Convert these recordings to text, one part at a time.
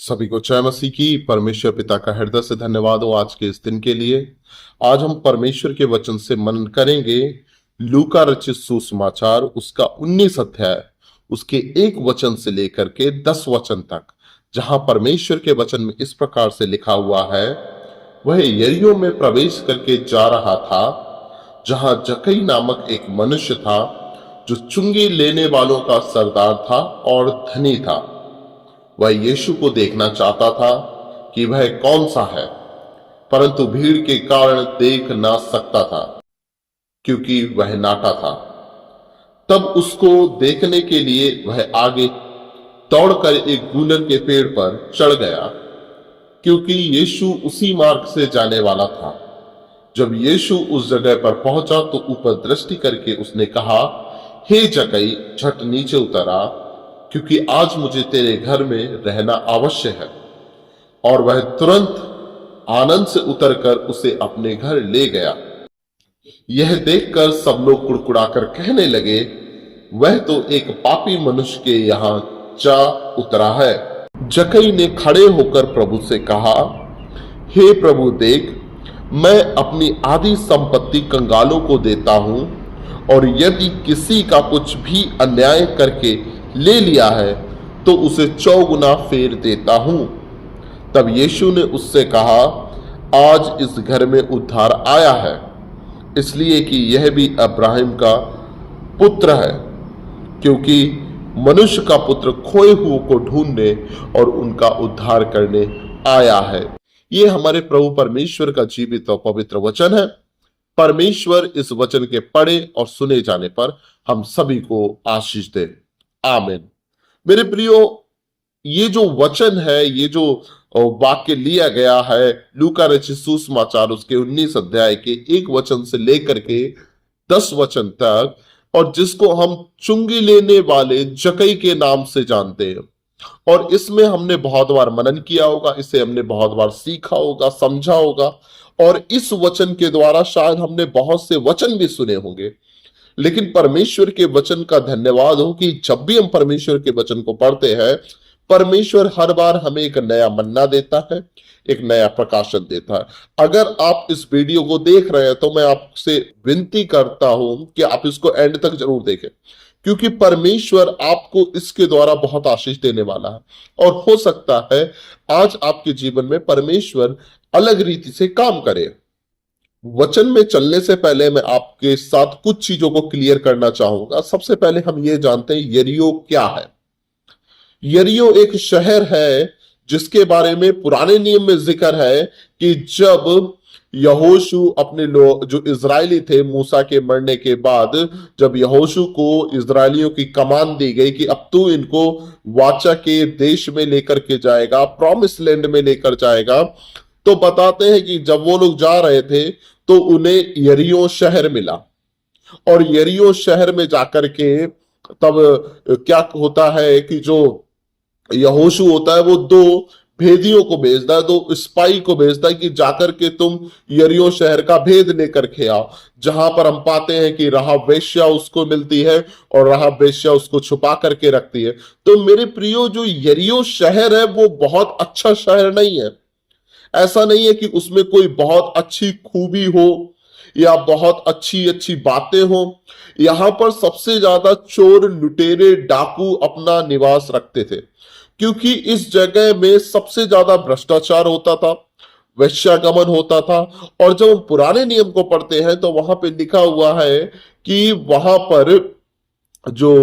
सभी को जय मसीह की। परमेश्वर पिता का हृदय से धन्यवाद हो आज के इस दिन के लिए। आज हम परमेश्वर के वचन से मनन करेंगे। लूका रचित सुसमाचार उसका 19 अध्याय उसके 1 वचन से लेकर के 10 वचन तक, जहां परमेश्वर के वचन में इस प्रकार से लिखा हुआ है। वह यरीहो में प्रवेश करके जा रहा था, जहां जक्कई नामक एक मनुष्य था, जो चुंगी लेने वालों का सरदार था और धनी था। वह यीशु को देखना चाहता था कि वह कौन सा है, परंतु भीड़ के कारण देख ना सकता था, क्योंकि वह नाटा था। तब उसको देखने के लिए वह आगे दौड़कर एक गूलर के पेड़ पर चढ़ गया, क्योंकि यीशु उसी मार्ग से जाने वाला था। जब यीशु उस जगह पर पहुंचा तो ऊपर दृष्टि करके उसने कहा, हे जक्कई, झट नीचे उतर आ, क्योंकि आज मुझे तेरे घर में रहना आवश्यक है। और वह तुरंत आनंद से उतरकर उसे अपने घर ले गया। यह देखकर सब लोग कुड़कुड़ाकर कहने लगे, वह तो एक पापी मनुष्य के यहाँ जा उतरा है। जक्कई ने खड़े होकर प्रभु से कहा, हे प्रभु, देख, मैं अपनी आधी संपत्ति कंगालों को देता हूं, और यदि किसी का कुछ भी अन्याय करके ले लिया है तो उसे 4 गुना फेर देता हूं। तब यीशु ने उससे कहा, आज इस घर में उद्धार आया है, इसलिए कि यह भी अब्राहम का पुत्र है, क्योंकि मनुष्य का पुत्र खोए हुए को ढूंढने और उनका उद्धार करने आया है। ये हमारे प्रभु परमेश्वर का जीवित और पवित्र वचन है। परमेश्वर इस वचन के पढ़े और सुने जाने पर हम सभी को आशीष दे। आमीन। मेरे प्रियो, ये जो वचन है, ये जो वाक्य लिया गया है लूका रचित सुसमाचार उसके 19 अध्याय के 1 वचन से लेकर के 10 वचन तक, और जिसको हम चुंगी लेने वाले जक्कई के नाम से जानते हैं। और इसमें हमने बहुत बार मनन किया होगा, इसे हमने बहुत बार सीखा होगा, समझा होगा, और इस वचन के द्वारा शायद हमने बहुत से वचन भी सुने होंगे। लेकिन परमेश्वर के वचन का धन्यवाद हो कि जब भी हम परमेश्वर के वचन को पढ़ते हैं, परमेश्वर हर बार हमें एक नया मन्ना देता है, एक नया प्रकाशन देता है। अगर आप इस वीडियो को देख रहे हैं तो मैं आपसे विनती करता हूं कि आप इसको एंड तक जरूर देखें, क्योंकि परमेश्वर आपको इसके द्वारा बहुत आशीष देने वाला है। और हो सकता है आज आपके जीवन में परमेश्वर अलग रीति से काम करे। वचन में चलने से पहले मैं आपके साथ कुछ चीजों को क्लियर करना चाहूंगा। सबसे पहले हम ये जानते हैं यरीहो क्या है। यरीहो एक शहर है जिसके बारे में पुराने नियम में जिक्र है कि जब यहोशू अपने लोग जो इजरायली थे, मूसा के मरने के बाद जब यहोशू को इजरायलियों की कमान दी गई कि अब तू इनको वाचा के देश में लेकर के जाएगा, प्रॉमिस लैंड में लेकर जाएगा, तो बताते हैं कि जब वो लोग जा रहे थे तो उन्हें यरीहो शहर मिला। और यरीहो शहर में जाकर के तब क्या होता है कि जो यहोशू होता है वो 2 भेदियों को भेजता है, 2 स्पाई को भेजता है कि जाकर के तुम यरीहो शहर का भेद लेकर के आओ। जहां पर हम पाते हैं कि राहाब वेश्या उसको मिलती है और राहाब वेश्या उसको छुपा करके रखती है। तो मेरे प्रियो, जो यरीहो शहर है वो बहुत अच्छा शहर नहीं है। ऐसा नहीं है कि उसमें कोई बहुत अच्छी खूबी हो या बहुत अच्छी अच्छी बातें हो। यहां पर सबसे ज्यादा चोर, लुटेरे, डाकू अपना निवास रखते थे, क्योंकि इस जगह में सबसे ज्यादा भ्रष्टाचार होता था, वेश्यागमन होता था। और जब हम पुराने नियम को पढ़ते हैं तो वहां पे लिखा हुआ है कि वहां पर जो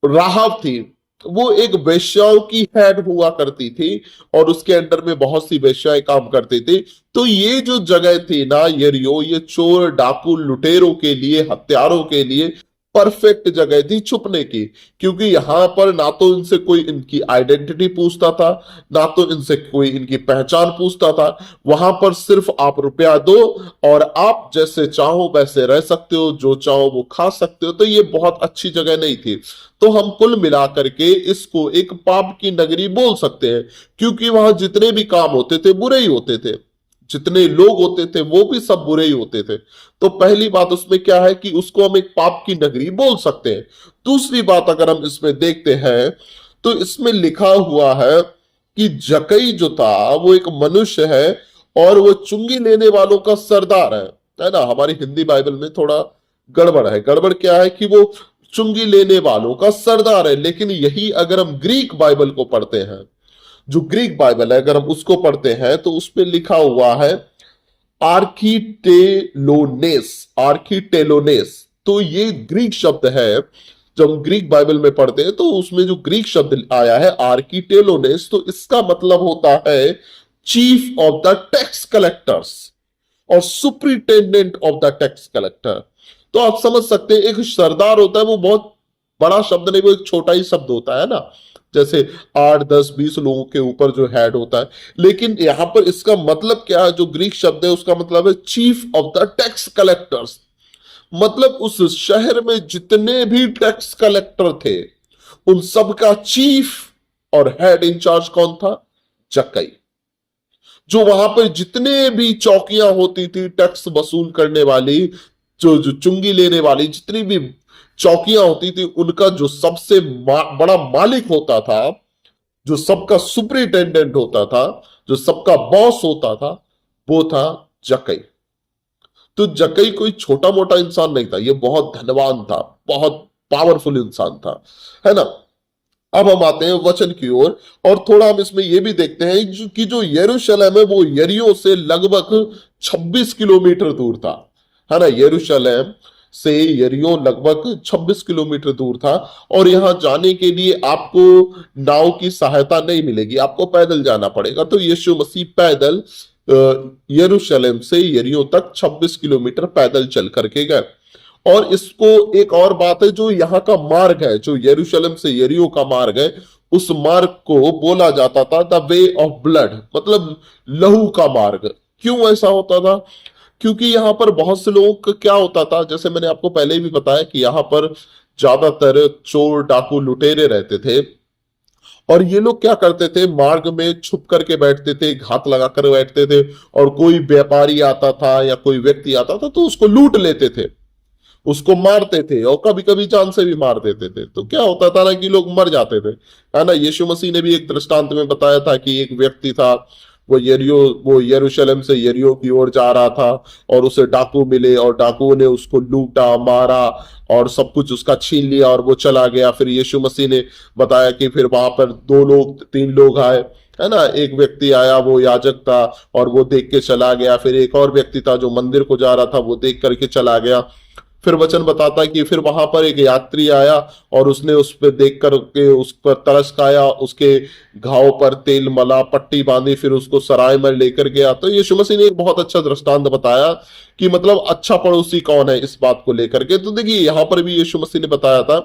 राहाब थी वो एक वेश्याओं की हेड हुआ करती थी, और उसके अंडर में बहुत सी वेश्याएं काम करती थी। तो ये जो जगह थी ना यरीहो, ये चोर, डाकू, लुटेरों के लिए, हत्यारों के लिए परफेक्ट जगह थी छुपने की। क्योंकि यहां पर ना तो इनसे कोई इनकी आइडेंटिटी पूछता था, ना तो इनसे कोई इनकी पहचान पूछता था। वहां पर सिर्फ आप रुपया दो और आप जैसे चाहो वैसे रह सकते हो, जो चाहो वो खा सकते हो। तो ये बहुत अच्छी जगह नहीं थी। तो हम कुल मिलाकर के इसको एक पाप की नगरी बोल सकते हैं, क्योंकि वहां जितने भी काम होते थे बुरे ही होते थे। जितने लोग होते थे वो भी सब बुरे ही होते थे। तो पहली बात उसमें क्या है कि उसको हम एक पाप की नगरी बोल सकते हैं। दूसरी बात अगर हम इसमें देखते हैं तो इसमें लिखा हुआ है कि जकई जो था वो एक मनुष्य है और वो चुंगी लेने वालों का सरदार है ना। हमारी हिंदी बाइबल में थोड़ा गड़बड़ है। गड़बड़ क्या है कि वो चुंगी लेने वालों का सरदार है, लेकिन यही अगर हम ग्रीक बाइबल को पढ़ते हैं, जो ग्रीक बाइबल है अगर हम उसको पढ़ते हैं तो उसमें लिखा हुआ है आर्किटेलोनेस। आर्किटेलोनेस, तो ये ग्रीक शब्द है। जब हम ग्रीक बाइबल में पढ़ते हैं तो उसमें जो ग्रीक शब्द आया है आर्किटेलोनेस, तो इसका मतलब होता है chief of the tax collectors और superintendent of the tax collector. तो आप समझ सकते हैं एक सरदार होता है वो बहुत बड़ा शब्द नहीं, वो एक छोटा ही शब्द होता है ना, जैसे 8 10 20 लोगों के ऊपर जो हेड होता है। लेकिन यहां पर इसका मतलब क्या है, जो ग्रीक शब्द है उसका मतलब है chief of the tax collectors. मतलब उस शहर में जितने भी टैक्स कलेक्टर थे उन सबका चीफ और हेड इंचार्ज कौन था? जक्कई। जो वहां पर जितने भी चौकियां होती थी टैक्स वसूल करने वाली, जो जो चुंगी लेने वाली जितनी भी चौकियां होती थी, उनका जो सबसे बड़ा मालिक होता था, जो सबका सुपरिटेंडेंट होता था, जो सबका बॉस होता था, वो था जक्कई। तो जक्कई कोई छोटा मोटा इंसान नहीं था, ये बहुत धनवान था, बहुत पावरफुल इंसान था, है ना। अब हम आते हैं वचन की ओर और थोड़ा हम इसमें यह भी देखते हैं कि जो यरूशलेम है वो यरीहो से लगभग 26 किलोमीटर दूर था, है ना। यरूशलेम से यरीहो लगभग 26 किलोमीटर दूर था और यहां जाने के लिए आपको नाव की सहायता नहीं मिलेगी, आपको पैदल जाना पड़ेगा। तो यीशु मसीह पैदल यरूशलेम से यरीहो तक 26 किलोमीटर पैदल चल करके गए। और इसको एक और बात है, जो यहाँ का मार्ग है, जो यरूशलेम से यरीहो का मार्ग है, उस मार्ग को बोला जाता था द वे ऑफ ब्लड, मतलब लहू का मार्ग। क्यों ऐसा होता था? क्योंकि यहाँ पर बहुत से लोगों का क्या होता था, जैसे मैंने आपको पहले भी बताया कि यहाँ पर ज्यादातर चोर डाकू लुटेरे रहते थे और ये लोग क्या करते थे, मार्ग में छुप करके बैठते थे, घात लगा कर बैठते थे और कोई व्यापारी आता था या कोई व्यक्ति आता था तो उसको लूट लेते थे, उसको मारते थे और कभी कभी जान से भी मार देते थे। तो क्या होता था ना कि लोग मर जाते थे, है ना। यीशु मसीह ने भी एक दृष्टांत में बताया था कि एक व्यक्ति था, वो यरूशलेम से यरीहो की ओर जा रहा था और उसे डाकू मिले और डाकुओं ने उसको लूटा, मारा और सब कुछ उसका छीन लिया और वो चला गया। फिर यीशु मसीह ने बताया कि फिर वहां पर 2 लोग 3 लोग आए, है ना। एक व्यक्ति आया, वो याजक था और वो देख के चला गया। फिर एक और व्यक्ति था जो मंदिर को जा रहा था, वो देख करके चला गया। फिर वचन बताता है कि फिर वहां पर एक यात्री आया और उसने उस पर देख करके उस पर तरस खाया, उसके घाव पर तेल मला, पट्टी बांधी, फिर उसको सराय में लेकर गया। तो यीशु मसीह ने एक बहुत अच्छा दृष्टांत बताया कि मतलब अच्छा पड़ोसी कौन है इस बात को लेकर के। तो देखिए यहां पर भी यीशु मसीह ने बताया था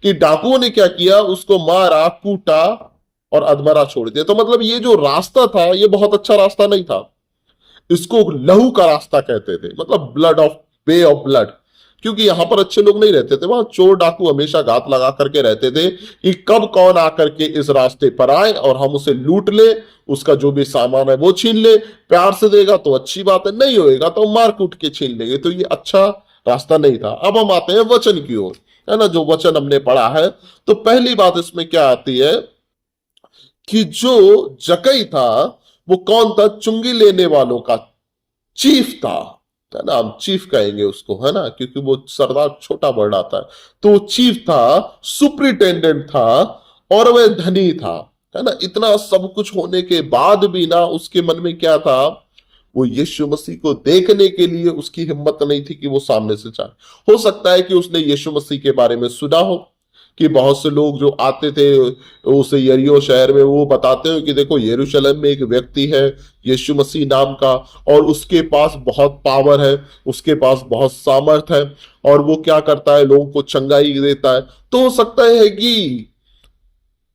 कि डाकुओं ने क्या किया, उसको मारा, कूटा और अधमरा छोड़ दिया। तो मतलब ये जो रास्ता था ये बहुत अच्छा रास्ता नहीं था, इसको लहू का रास्ता कहते थे, मतलब blood of way of blood. क्योंकि यहां पर अच्छे लोग नहीं रहते थे, वहां चोर डाकू हमेशा घात लगा करके रहते थे कि कब कौन आकर के इस रास्ते पर आए और हम उसे लूट ले, उसका जो भी सामान है वो छीन ले। प्यार से देगा तो अच्छी बात है, नहीं होएगा तो मार कूट के छीन लेंगे। तो ये अच्छा रास्ता नहीं था। अब हम आते हैं वचन की ओर, है ना। जो वचन हमने पढ़ा है, तो पहली बात इसमें क्या आती है कि जो जकई था वो कौन था? चुंगी लेने वालों का चीफ था, है ना। हम चीफ कहेंगे उसको, है ना, क्योंकि वो सरदार छोटा वर्ड आता है। तो वो चीफ था, सुप्रिटेंडेंट था और वह धनी था, है ना। इतना सब कुछ होने के बाद भी ना उसके मन में क्या था, वो यीशु मसीह को देखने के लिए उसकी हिम्मत नहीं थी कि वो सामने से जाए। हो सकता है कि उसने यीशु मसीह के बारे में सुना हो कि बहुत से लोग जो आते थे उस यरीहो शहर में, वो बताते हो कि देखो यरूशलेम में एक व्यक्ति है यीशु मसीह नाम का और उसके पास बहुत पावर है, उसके पास बहुत सामर्थ है और वो क्या करता है, लोगों को चंगाई देता है। तो हो सकता है कि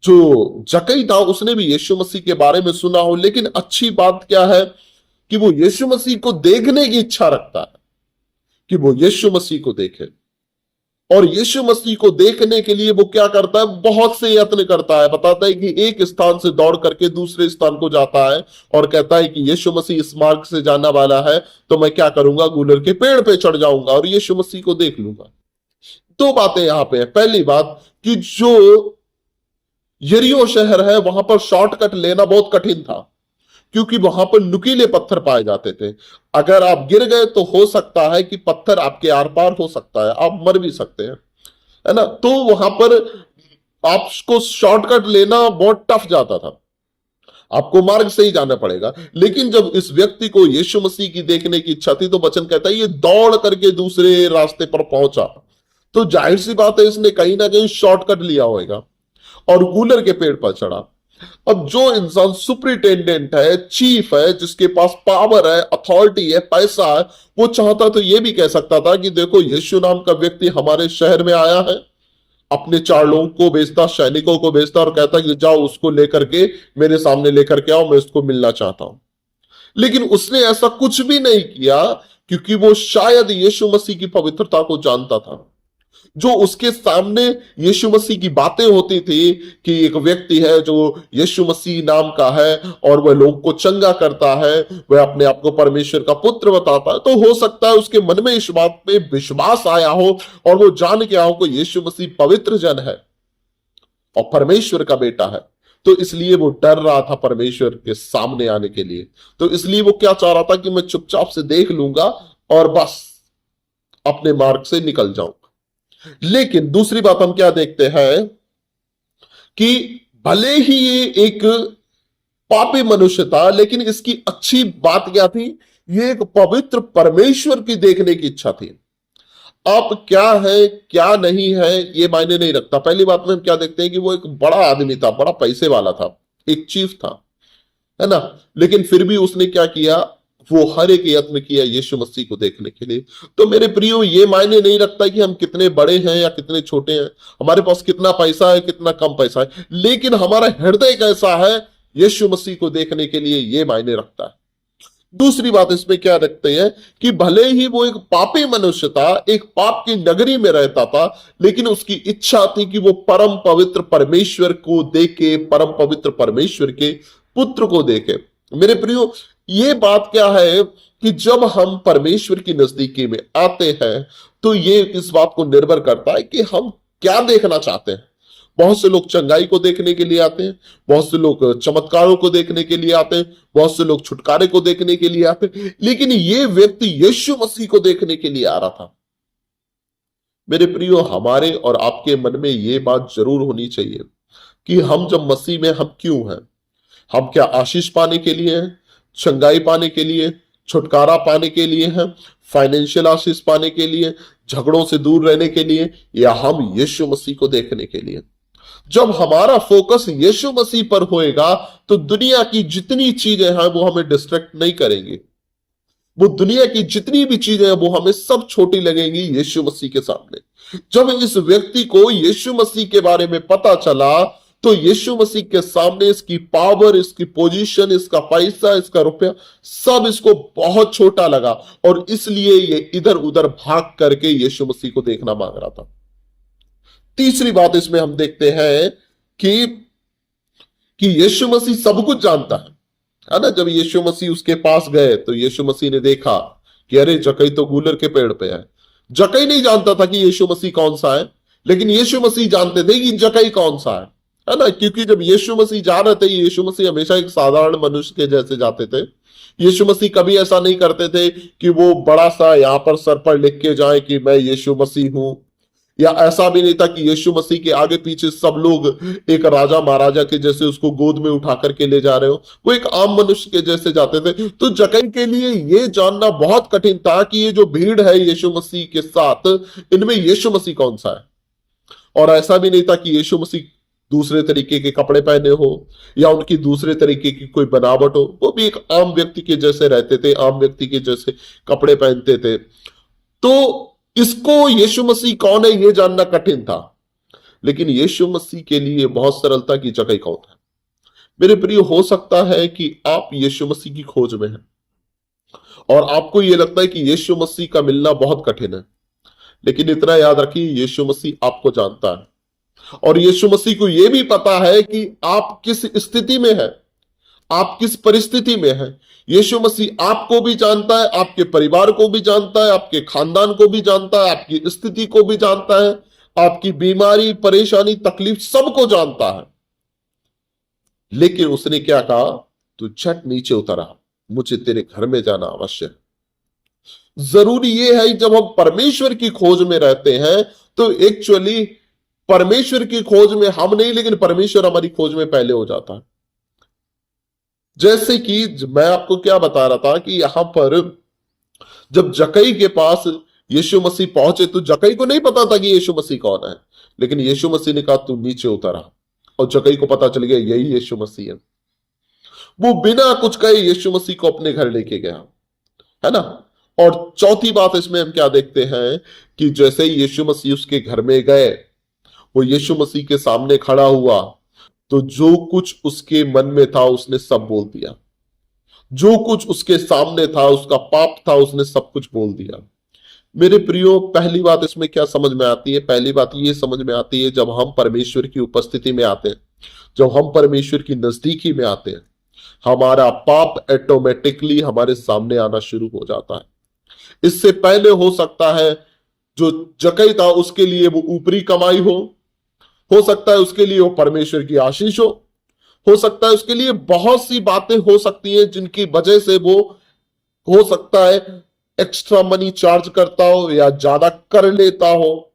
जो जकई था उसने भी यीशु मसीह के बारे में सुना हो, लेकिन अच्छी बात क्या है कि वो यीशु मसीह को देखने की इच्छा रखता है, कि वो यीशु मसीह को देखे। और यीशु मसीह को देखने के लिए वो क्या करता है, बहुत से यत्न करता है। बताता है कि एक स्थान से दौड़ करके दूसरे स्थान को जाता है और कहता है कि यीशु मसीह इस मार्ग से जाना वाला है, तो मैं क्या करूंगा, गूलर के पेड़ पे चढ़ जाऊंगा और यीशु मसीह को देख लूंगा। दो बातें यहां पे है। पहली बात कि जो यरीहो शहर है, वहां पर शॉर्टकट लेना बहुत कठिन था, क्योंकि वहां पर नुकीले पत्थर पाए जाते थे। अगर आप गिर गए तो हो सकता है कि पत्थर आपके आर पार हो सकता है, आप मर भी सकते हैं, है ना। तो वहां पर आपको शॉर्टकट लेना बहुत टफ जाता था, आपको मार्ग से ही जाना पड़ेगा। लेकिन जब इस व्यक्ति को यीशु मसीह की देखने की इच्छा थी, तो वचन कहता है ये दौड़ करके दूसरे रास्ते पर पहुंचा। तो जाहिर सी बात है, इसने कहीं ना कहीं शॉर्टकट लिया होगा और गूलर के पेड़ पर चढ़ा। अब जो इंसान सुपरिटेंडेंट है, चीफ है, जिसके पास पावर है, अथॉरिटी है, पैसा है, वो चाहता तो ये भी कह सकता था कि देखो यीशु नाम का व्यक्ति हमारे शहर में आया है, अपने 4 लोगों को भेजता, सैनिकों को भेजता और कहता कि जाओ उसको लेकर के मेरे सामने लेकर के आओ, मैं उसको मिलना चाहता हूं। लेकिन उसने ऐसा कुछ भी नहीं किया, क्योंकि वो शायद यीशु मसीह की पवित्रता को जानता था। जो उसके सामने यीशु मसीह की बातें होती थी कि एक व्यक्ति है जो यीशु मसीह नाम का है और वह लोग को चंगा करता है, वह अपने आप को परमेश्वर का पुत्र बताता है, तो हो सकता है उसके मन में इस बात पे विश्वास आया हो और वो जान के आओ कि यीशु मसीह पवित्र जन है और परमेश्वर का बेटा है। तो इसलिए वो डर रहा था परमेश्वर के सामने आने के लिए। तो इसलिए वो क्या चाह रहा था कि मैं चुपचाप से देख लूंगा और बस अपने मार्ग से निकल जाऊंगा। लेकिन दूसरी बात हम क्या देखते हैं कि भले ही ये एक पापी मनुष्य था, लेकिन इसकी अच्छी बात क्या थी, ये एक पवित्र परमेश्वर की देखने की इच्छा थी। अब क्या है क्या नहीं है ये मायने नहीं रखता। पहली बात में हम क्या देखते हैं कि वो एक बड़ा आदमी था, बड़ा पैसे वाला था, एक चीफ था, है ना। लेकिन फिर भी उसने क्या किया, वो हर एक यत्न किया यीशु मसीह को देखने के लिए। तो मेरे प्रियो, ये मायने नहीं रखता कि हम कितने बड़े हैं या कितने छोटे हैं, हमारे पास कितना पैसा है कितना कम पैसा है, लेकिन हमारा हृदय कैसा है यीशु मसीह को देखने के लिए, ये मायने रखता है। दूसरी बात इसमें क्या रखते हैं कि भले ही वो एक पापी मनुष्य था, एक पाप की नगरी में रहता था, लेकिन उसकी इच्छा थी कि वो परम पवित्र परमेश्वर को देखे, परम पवित्र परमेश्वर के पुत्र को देखे। मेरे प्रियो, ये बात क्या है कि जब हम परमेश्वर की नजदीकी में आते हैं, तो ये इस बात को निर्भर करता है कि हम क्या देखना चाहते हैं। बहुत से लोग चंगाई को देखने के लिए आते हैं, बहुत से लोग चमत्कारों को देखने के लिए आते हैं, बहुत से लोग छुटकारे को देखने के लिए आते हैं, लेकिन ये व्यक्ति यीशु मसीह को देखने के लिए आ रहा था। मेरे प्रियो, हमारे और आपके मन में ये बात जरूर होनी चाहिए कि हम जब मसीह में, हम क्यों हैं। हम क्या आशीष पाने के लिए हैं, चंगाई पाने के लिए, छुटकारा पाने के लिए हैं, फाइनेंशियल आशीष पाने के लिए, झगड़ों से दूर रहने के लिए, या हम यीशु मसीह को देखने के लिए। जब हमारा फोकस यीशु मसीह पर होएगा, तो दुनिया की जितनी चीजें हैं वो हमें डिस्ट्रैक्ट नहीं करेंगी। वो दुनिया की जितनी भी चीजें हैं वो हमें सब छोटी लगेंगी यीशु मसीह के सामने। जब इस व्यक्ति को यीशु मसीह के बारे में पता चला, तो यीशु मसीह के सामने इसकी पावर, इसकी पोजीशन, इसका पैसा, इसका रुपया, सब इसको बहुत छोटा लगा और इसलिए ये इधर उधर भाग करके यीशु मसीह को देखना मांग रहा था। तीसरी बात इसमें हम देखते हैं कि यीशु मसीह सब कुछ जानता है ना। जब यीशु मसीह उसके पास गए तो यीशु मसीह ने देखा कि अरे जकई तो गूलर के पेड़ पे है। जकई नहीं जानता था कि यीशु मसीह कौन सा है, लेकिन यीशु मसीह जानते थे कि जकई कौन सा है ना। क्योंकि जब यीशु मसीह जा रहे थे, यीशु मसीह हमेशा एक साधारण मनुष्य के जैसे जाते थे। यीशु मसीह कभी ऐसा नहीं करते थे कि वो बड़ा सा यहां पर सर पर लिख के जाए कि मैं यीशु मसीह हूं, या ऐसा भी नहीं था कि यीशु मसीह के आगे पीछे सब लोग एक राजा महाराजा के जैसे उसको गोद में उठा करके ले जा रहे हो। वो एक आम मनुष्य के जैसे जाते थे। तो जकई के लिए ये जानना बहुत कठिन था कि ये जो भीड़ है यीशु मसीह के साथ, इनमें यीशु मसीह कौन सा है। और ऐसा भी नहीं था कि यीशु मसीह दूसरे तरीके के कपड़े पहने हो या उनकी दूसरे तरीके की कोई बनावट हो। वो भी एक आम व्यक्ति के जैसे रहते थे, आम व्यक्ति के जैसे कपड़े पहनते थे। तो इसको यीशु मसीह कौन है ये जानना कठिन था, लेकिन यीशु मसीह के लिए बहुत सरल था कि जकई कौन है। मेरे प्रिय, हो सकता है कि आप यीशु मसीह की खोज में हैं और आपको यह लगता है कि यीशु मसीह का मिलना बहुत कठिन है, लेकिन इतना याद रखिए यीशु मसीह आपको जानता है और यीशु मसीह को यह भी पता है कि आप किस स्थिति में हैं, आप किस परिस्थिति में हैं। यीशु मसीह आपको भी जानता है, आपके परिवार को भी जानता है, आपके खानदान को भी जानता है, आपकी स्थिति को भी जानता है, आपकी बीमारी, परेशानी, तकलीफ सबको जानता है। लेकिन उसने क्या कहा, तू झट नीचे उतर आ, मुझे तेरे घर में जाना आवश्यक है। जरूरी ये है जब हम परमेश्वर की खोज में रहते हैं तो एक्चुअली परमेश्वर की खोज में हम नहीं, लेकिन परमेश्वर हमारी खोज में पहले हो जाता है। जैसे कि मैं आपको क्या बता रहा था कि यहां पर जब जकई के पास यीशु मसीह पहुंचे तो जकई को नहीं पता था कि यीशु मसीह कौन है, लेकिन यीशु मसीह ने कहा तू नीचे उतर आ, और जकई को पता चल गया यही यीशु मसीह है। वो बिना कुछ कहे यीशु मसीह को अपने घर लेके गया, है ना। और चौथी बात इसमें हम क्या देखते हैं कि जैसे ही यीशु मसीह उसके घर में गए, वो यीशु मसीह के सामने खड़ा हुआ तो जो कुछ उसके मन में था उसने सब बोल दिया। जो कुछ उसके सामने था, उसका पाप था, उसने सब कुछ बोल दिया। मेरे प्रियो, पहली बात इसमें क्या समझ में आती है? पहली बात ये समझ में आती है जब हम परमेश्वर की उपस्थिति में आते हैं, जब हम परमेश्वर की नजदीकी में आते हैं, हमारा पाप ऑटोमेटिकली हमारे सामने आना शुरू हो जाता है। इससे पहले हो सकता है जो जकई था उसके लिए वो ऊपरी कमाई हो सकता है उसके लिए वो परमेश्वर की आशीष हो सकता है उसके लिए बहुत सी बातें हो सकती हैं जिनकी वजह से वो हो सकता है एक्स्ट्रा मनी चार्ज करता हो या ज्यादा कर लेता हो।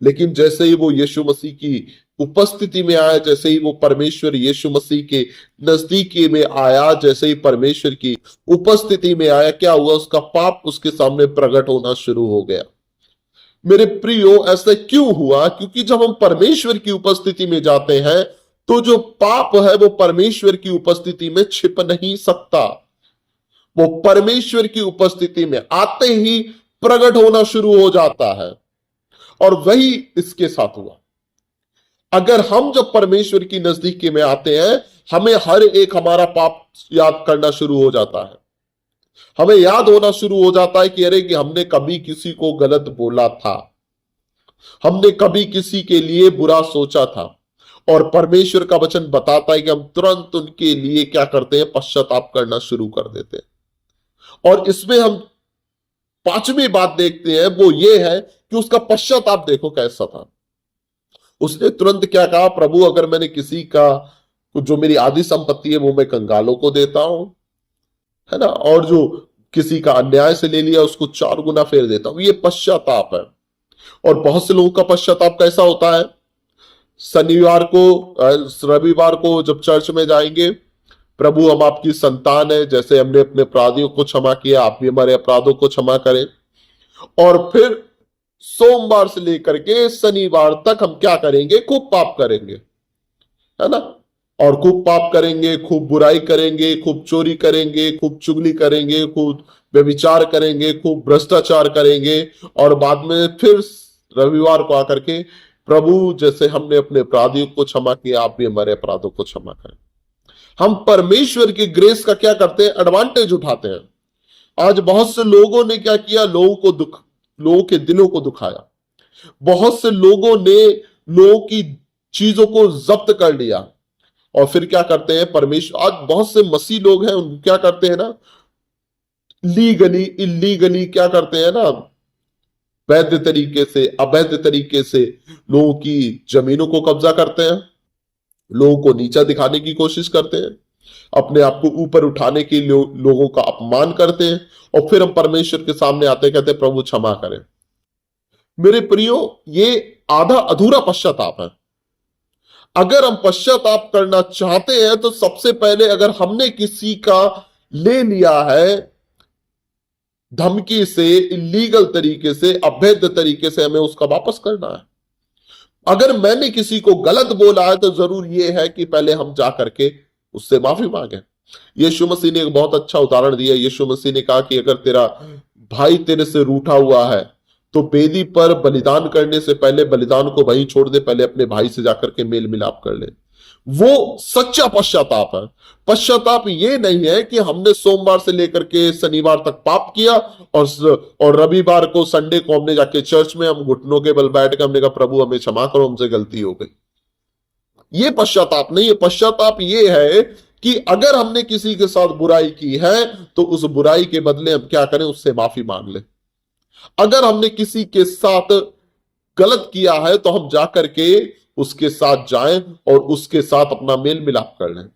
लेकिन जैसे ही वो यीशु मसीह की उपस्थिति में आया, जैसे ही वो परमेश्वर यीशु मसीह के नजदीकी में आया, जैसे ही परमेश्वर की उपस्थिति में आया, क्या हुआ? उसका पाप उसके सामने प्रकट होना शुरू हो गया। मेरे प्रियो, ऐसा क्यों हुआ? क्योंकि जब हम परमेश्वर की उपस्थिति में जाते हैं तो जो पाप है वो परमेश्वर की उपस्थिति में छिप नहीं सकता। वो परमेश्वर की उपस्थिति में आते ही प्रकट होना शुरू हो जाता है। और वही इसके साथ हुआ। अगर हम जब परमेश्वर की नजदीकी में आते हैं, हमें हर एक हमारा पाप याद करना शुरू हो जाता है। हमें याद होना शुरू हो जाता है कि अरे कि हमने कभी किसी को गलत बोला था, हमने कभी किसी के लिए बुरा सोचा था। और परमेश्वर का वचन बताता है कि हम तुरंत उनके लिए क्या करते हैं? पश्चाताप करना शुरू कर देते हैं। और इसमें हम पांचवी बात देखते हैं, वो ये है कि उसका पश्चाताप देखो कैसा था। उसने तुरंत क्या कहा? प्रभु, अगर मैंने किसी का जो मेरी आधी संपत्ति है वो मैं कंगालों को देता हूं, है ना, और जो किसी का अन्याय से ले लिया उसको 4 गुना फेर देता हूं। ये पश्चाताप है। और बहुत से लोगों का पश्चाताप कैसा होता है? शनिवार को रविवार को जब चर्च में जाएंगे, प्रभु हम आपकी संतान है, जैसे हमने अपने अपराधियों को क्षमा किया आप भी हमारे अपराधों को क्षमा करें। और फिर सोमवार से लेकर के शनिवार तक हम क्या करेंगे? खूब पाप करेंगे, है ना। और खूब पाप करेंगे, खूब बुराई करेंगे, खूब चोरी करेंगे, खूब चुगली करेंगे, खूब व्यभिचार करेंगे, खूब भ्रष्टाचार करेंगे। और बाद में फिर रविवार को आकर के, प्रभु जैसे हमने अपने अपराधियों को क्षमा किया आप भी हमारे अपराधों को क्षमा करें। हम परमेश्वर की ग्रेस का क्या करते हैं? एडवांटेज उठाते हैं। आज बहुत से लोगों ने क्या किया? लोगों के दिलों को दुखाया। बहुत से लोगों ने लोगों की चीजों को जब्त कर लिया। और फिर क्या करते हैं? परमेश्वर, आज बहुत से मसीह लोग हैं, उन क्या करते हैं ना, लीगली इलीगली क्या करते हैं ना, वैध तरीके से अवैध तरीके से लोगों की जमीनों को कब्जा करते हैं, लोगों को नीचा दिखाने की कोशिश करते हैं, अपने आप को ऊपर उठाने के लिए लोगों का अपमान करते हैं। और फिर हम परमेश्वर के सामने आते कहते हैं प्रभु क्षमा करें। मेरे प्रियो, ये आधा अधूरा पश्चाताप है। अगर हम पश्चाताप करना चाहते हैं तो सबसे पहले अगर हमने किसी का ले लिया है धमकी से, इलीगल तरीके से, अवैध तरीके से, हमें उसका वापस करना है। अगर मैंने किसी को गलत बोला है तो जरूर यह है कि पहले हम जा करके उससे माफी मांगे। यीशु मसीह ने एक बहुत अच्छा उदाहरण दिया। यीशु मसीह ने कहा कि अगर तेरा भाई तेरे से रूठा हुआ है तो बेदी पर बलिदान करने से पहले बलिदान को वहीं छोड़ दे, पहले अपने भाई से जाकर के मेल मिलाप कर ले। वो सच्चा पश्चाताप है। पश्चाताप ये नहीं है कि हमने सोमवार से लेकर के शनिवार तक पाप किया और रविवार को, संडे को हमने जाके चर्च में हम घुटनों के बल बैठ कर हमने कहा प्रभु हमें क्षमा करो, हमसे गलती हो गई। ये पश्चाताप नहीं है। पश्चाताप ये है कि अगर हमने किसी के साथ बुराई की है तो उस बुराई के बदले हम क्या करें? उससे माफी मांग लें। अगर हमने किसी के साथ गलत किया है तो हम जाकर के उसके साथ जाएं और उसके साथ अपना मेल मिलाप कर लें।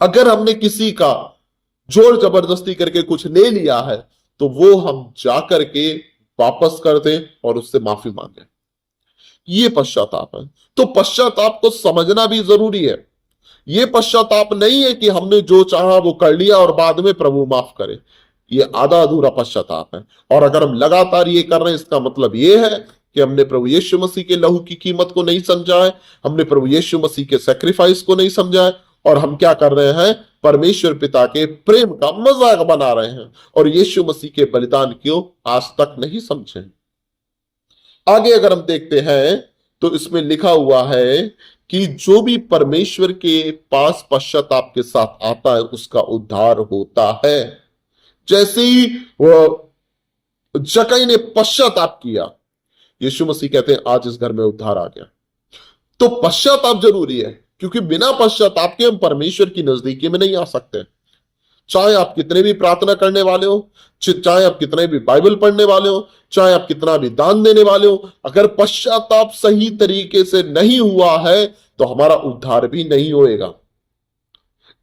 अगर हमने किसी का जोर जबरदस्ती करके कुछ ले लिया है तो वो हम जा करके वापस कर दें और उससे माफी मांगे। ये पश्चाताप है। तो पश्चाताप को समझना भी जरूरी है। ये पश्चाताप नहीं है कि हमने जो चाहा वो कर लिया और बाद में प्रभु माफ करे। ये आधा अधूरा पश्चाताप है। और अगर हम लगातार ये कर रहे हैं, इसका मतलब ये है कि हमने प्रभु यीशु मसीह के लहू की कीमत को नहीं समझा है, हमने प्रभु यीशु मसीह के सैक्रिफाइस को नहीं समझा है, और हम क्या कर रहे हैं, परमेश्वर पिता के प्रेम का मजाक बना रहे हैं और यीशु मसीह के बलिदान को आज तक नहीं समझे। आगे अगर हम देखते हैं तो इसमें लिखा हुआ है कि जो भी परमेश्वर के पास पश्चाताप के साथ आता है उसका उद्धार होता है। जैसे ही जक्कई ने पश्चाताप किया, यीशु मसीह कहते हैं आज इस घर में उद्धार आ गया। तो पश्चाताप जरूरी है, क्योंकि बिना पश्चाताप के हम परमेश्वर की नजदीकी में नहीं आ सकते। चाहे आप कितने भी प्रार्थना करने वाले हो, चाहे आप कितने भी बाइबल पढ़ने वाले हो, चाहे आप कितना भी दान देने वाले हो, अगर पश्चाताप सही तरीके से नहीं हुआ है तो हमारा उद्धार भी नहीं होएगा।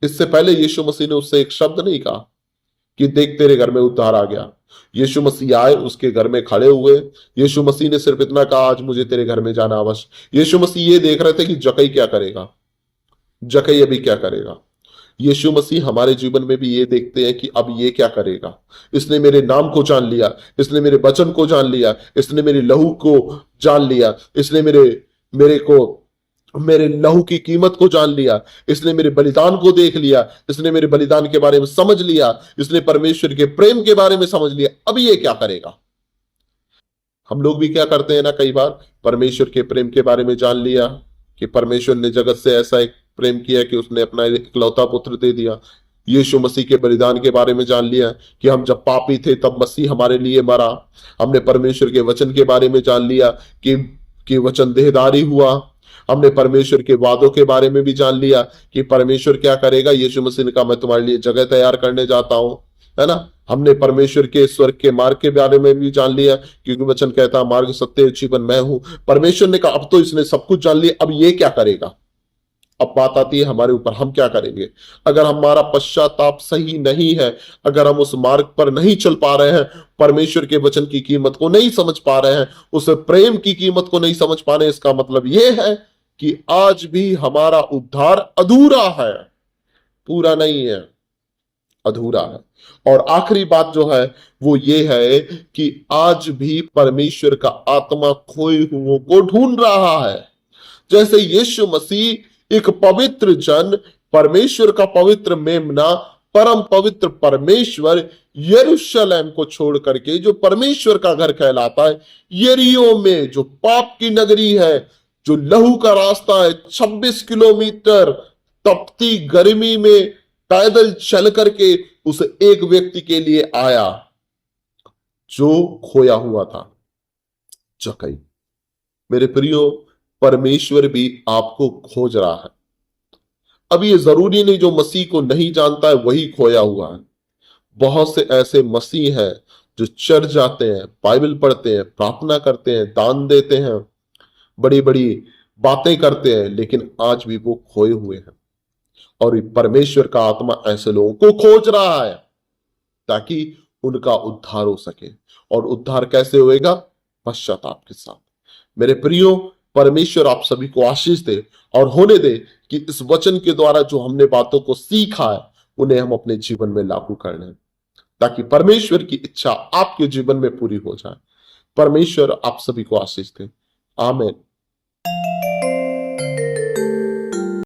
इससे पहले यीशु मसीह ने उससे एक शब्द नहीं कहा कि देख तेरे घर में उद्धार आ गया। यीशु मसीह आए, उसके घर में खड़े हुए। यीशु मसीह ने सिर्फ इतना कहा आज मुझे तेरे घर में जाना आवश्यक। यीशु मसीह ये देख रहे थे कि जक्कई क्या करेगा, जक्कई अभी क्या करेगा। यीशु मसीह हमारे जीवन में भी ये देखते हैं कि अब ये क्या करेगा। इसने मेरे नाम को जान लिया, इसने मेरे वचन को जान लिया, इसने मेरे लहू को जान लिया, इसने मेरे लहू की कीमत को जान लिया, इसने मेरे बलिदान को देख लिया, इसने मेरे बलिदान के बारे में समझ लिया, इसने परमेश्वर के प्रेम के बारे में समझ लिया। अब ये क्या करेगा। हम लोग भी क्या करते हैं ना, कई बार परमेश्वर के प्रेम के बारे में जान लिया कि परमेश्वर ने जगत से ऐसा एक प्रेम किया कि उसने अपना इकलौता पुत्र दे दिया। यीशु मसीह के बलिदान के बारे में जान लिया कि हम जब पापी थे तब मसीह हमारे लिए मरा। हमने परमेश्वर के वचन के बारे में जान लिया कि वचन देहधारी हुआ। हमने परमेश्वर के वादों के बारे में भी जान लिया कि परमेश्वर क्या करेगा। यीशु मसीह ने कहा मैं तुम्हारे लिए जगह तैयार करने जाता हूं, है ना। हमने परमेश्वर के स्वर्ग के मार्ग के बारे में भी जान लिया, क्योंकि वचन कहता मार्ग सत्य जीवन मैं हूं। परमेश्वर ने कहा अब तो इसने सब कुछ जान लिया, अब ये क्या करेगा। अब बात आती है हमारे ऊपर, हम क्या करेंगे। अगर हमारा पश्चाताप सही नहीं है, अगर हम उस मार्ग पर नहीं चल पा रहे हैं, परमेश्वर के वचन की कीमत को नहीं समझ पा रहे हैं, उस प्रेम की कीमत को नहीं समझ पा रहे हैं, इसका मतलब यह है कि आज भी हमारा उद्धार अधूरा है, पूरा नहीं है, अधूरा है। और आखिरी बात जो है वो ये है कि आज भी परमेश्वर का आत्मा खोए हुओं को ढूंढ रहा है। जैसे यीशु मसीह एक पवित्र जन, परमेश्वर का पवित्र मेमना, परम पवित्र परमेश्वर यरूशलेम को छोड़ करके जो परमेश्वर का घर कहलाता है, यरीहो में जो पाप की नगरी है, जो लहू का रास्ता है, 26 किलोमीटर तपती गर्मी में पैदल चल करके उस एक व्यक्ति के लिए आया जो खोया हुआ था, जक्कई। मेरे प्रियो, परमेश्वर भी आपको खोज रहा है। अब ये जरूरी नहीं जो मसीह को नहीं जानता है वही खोया हुआ है। बहुत से ऐसे मसीह हैं जो चर्च जाते हैं, बाइबल पढ़ते हैं, प्रार्थना करते हैं, दान देते हैं, बड़ी बड़ी बातें करते हैं, लेकिन आज भी वो खोए हुए हैं। और परमेश्वर का आत्मा ऐसे लोगों को खोज रहा है ताकि उनका उद्धार हो सके। और उद्धार कैसे होएगा? पश्चाताप के साथ। मेरे प्रियो, परमेश्वर आप सभी को आशीष दे और होने दे कि इस वचन के द्वारा जो हमने बातों को सीखा है उन्हें हम अपने जीवन में लागू कर लें, ताकि परमेश्वर की इच्छा आपके जीवन में पूरी हो जाए। परमेश्वर आप सभी को आशीष दे। आमीन।